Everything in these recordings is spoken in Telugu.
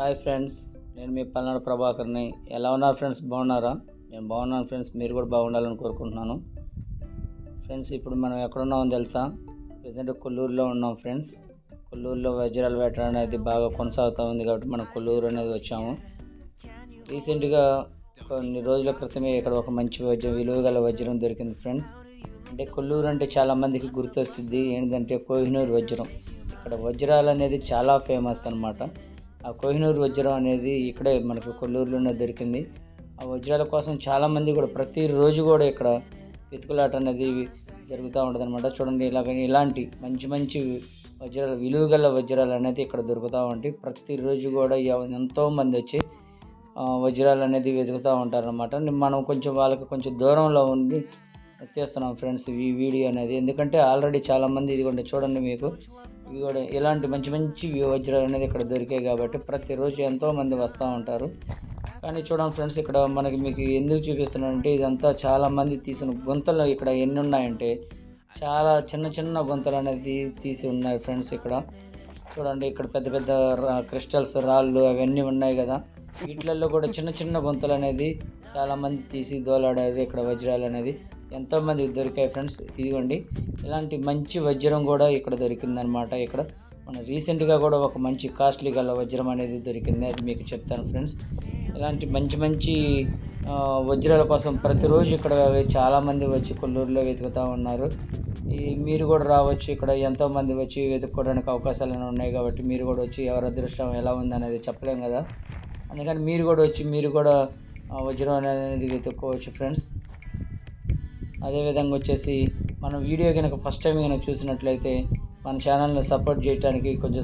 హాయ్ ఫ్రెండ్స్, నేను మీ పల్నాడు ప్రభాకర్ని. ఎలా ఉన్నారు ఫ్రెండ్స్? బాగున్నారా? నేను బాగున్నాను ఫ్రెండ్స్. మీరు కూడా బాగుండాలని కోరుకుంటున్నాను. ఫ్రెండ్స్, ఇప్పుడు మనం ఎక్కడున్నామో తెలుసా? ప్రజెంట్ కొల్లూరులో ఉన్నాం ఫ్రెండ్స్. కొల్లూరులో వజ్రాల వేట అనేది బాగా కొనసాగుతూ ఉంది కాబట్టి మనం కొల్లూరు అనేది వచ్చాము. రీసెంట్గా కొన్ని రోజుల క్రితమే ఇక్కడ ఒక మంచి విలువగల వజ్రం దొరికింది ఫ్రెండ్స్. అంటే కొల్లూరు అంటే చాలామందికి గుర్తొస్తుంది ఏంటంటే కోహినూరు వజ్రం. ఇక్కడ వజ్రాలు అనేది చాలా ఫేమస్ అన్నమాట. ఆ కోహినూరు వజ్రం అనేది ఇక్కడే మనకు కొల్లూరులోనే దొరికింది. ఆ వజ్రాల కోసం చాలామంది కూడా ప్రతిరోజు కూడా ఇక్కడ వెతుకులాట అనేది జరుగుతూ ఉంటుంది అనమాట. చూడండి, ఇలాంటి మంచి మంచి వజ్రాలు, విలువగల వజ్రాలు అనేది ఇక్కడ దొరుకుతూ ఉంటాయి. ప్రతిరోజు కూడా ఎంతోమంది వచ్చి వజ్రాలు అనేది వెతుకుతూ ఉంటారనమాట. మనం వాళ్ళకి కొంచెం దూరంలో ఉండి తీస్తున్నాం ఫ్రెండ్స్ ఈ వీడియో అనేది. ఎందుకంటే ఆల్రెడీ చాలామంది ఇదిగోండి చూడండి, మీకు ఇవి కూడా ఇలాంటి మంచి మంచి వజ్రాలు అనేది ఇక్కడ దొరికాయి కాబట్టి ప్రతిరోజు ఎంతోమంది వస్తూ ఉంటారు. కానీ చూడండి ఫ్రెండ్స్, ఇక్కడ మీకు ఎందుకు చూపిస్తున్నానంటే ఇదంతా చాలామంది తీసిన గుంతలు ఇక్కడ ఎన్ని ఉన్నాయంటే చాలా చిన్న చిన్న గుంతలు అనేది తీసి ఉన్నాయి ఫ్రెండ్స్. ఇక్కడ చూడండి, ఇక్కడ పెద్ద పెద్ద క్రిస్టల్స్ రాళ్ళు అవన్నీ ఉన్నాయి కదా, వీటిలలో కూడా చిన్న చిన్న గుంతలు అనేది చాలామంది తీసి దోలాడారు. ఇక్కడ వజ్రాలు అనేది ఎంతోమంది దొరికాయి ఫ్రెండ్స్. ఇదిగోండి, ఇలాంటి మంచి వజ్రం కూడా ఇక్కడ దొరికిందనమాట. ఇక్కడ మన రీసెంట్గా కూడా ఒక మంచి కాస్ట్లీ గల వజ్రం అనేది దొరికింది, అది మీకు చెప్తాను ఫ్రెండ్స్. ఇలాంటి మంచి మంచి వజ్రాల కోసం ప్రతిరోజు ఇక్కడ చాలామంది వచ్చి కొల్లూరులో వెతుకుతూ ఉన్నారు. మీరు కూడా రావచ్చు, ఇక్కడ ఎంతోమంది వచ్చి వెతుక్కోవడానికి అవకాశాలు ఉన్నాయి కాబట్టి మీరు కూడా వచ్చి ఎవరి అదృష్టం ఎలా ఉందనేది చెప్పలేం కదా. అందుకని మీరు కూడా వచ్చి మీరు కూడా వజ్రం అనేది వెతుక్కోవచ్చు ఫ్రెండ్స్. అదేవిధంగా వచ్చేసి మన వీడియో కనుక ఫస్ట్ టైం కనుక చూసినట్లయితే మన ఛానల్ని సపోర్ట్ చేయడానికి కొంచెం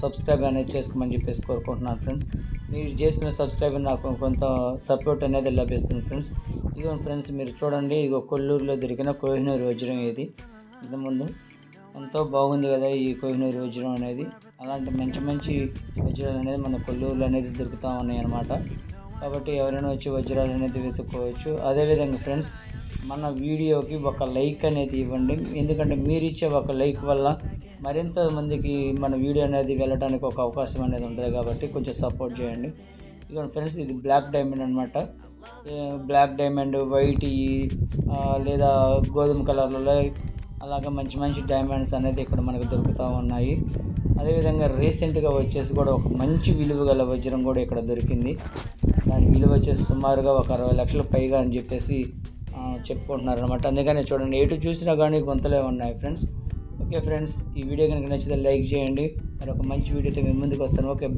సబ్స్క్రైబ్ అనేది చేసుకోమని చెప్పేసి కోరుకుంటున్నాను ఫ్రెండ్స్. మీరు చేసుకునే సబ్స్క్రైబ్ నాకు కొంత సపోర్ట్ అనేది లభిస్తుంది ఫ్రెండ్స్. ఇదిగో ఫ్రెండ్స్, మీరు చూడండి, ఇదిగో కొల్లూరులో దొరికిన కోహినూరు వజ్రం ఇది. ఇంతకుముందు ఎంతో బాగుంది కదా ఈ కోహినూరు వజ్రం అనేది. అలాంటి మంచి మంచి వజ్రాలు అనేది మన కొల్లూరులో అనేది దొరుకుతూ ఉన్నాయి అన్నమాట. కాబట్టి ఎవరైనా వచ్చి వజ్రాలు అనేది వెతుక్కోవచ్చు. అదేవిధంగా ఫ్రెండ్స్, మన వీడియోకి ఒక లైక్ అనేది ఇవ్వండి. ఎందుకంటే మీరు ఇచ్చే ఒక లైక్ వల్ల మరింత మందికి మన వీడియో అనేది వెళ్ళడానికి ఒక అవకాశం అనేది ఉంటుంది కాబట్టి కొంచెం సపోర్ట్ చేయండి. ఇదిగోండి ఫ్రెండ్స్, ఇది బ్లాక్ డైమండ్ అనమాట. బ్లాక్ డైమండ్, వైట్ లేదా గోధుమ కలర్లలో అలాగే మంచి మంచి డైమండ్స్ అనేది ఇక్కడ మనకు దొరుకుతూ ఉన్నాయి. అదేవిధంగా రీసెంట్గా వచ్చేసి కూడా ఒక మంచి విలువ గల వజ్రం కూడా ఇక్కడ దొరికింది. దాని విలువ వచ్చేసి సుమారుగా ఒక 60 లక్షల పైగా అని చెప్పేసి చెప్పుకుంటున్నారు అనమాట. అందుకని చూడండి, ఎటు చూసినా కానీ గుంతలే ఉన్నాయి ఫ్రెండ్స్. ఓకే ఫ్రెండ్స్, ఈ వీడియో కనుక నచ్చితే లైక్ చేయండి. మరి ఒక మంచి వీడియోతో మేము ముందుకు వస్తాను. ఓకే.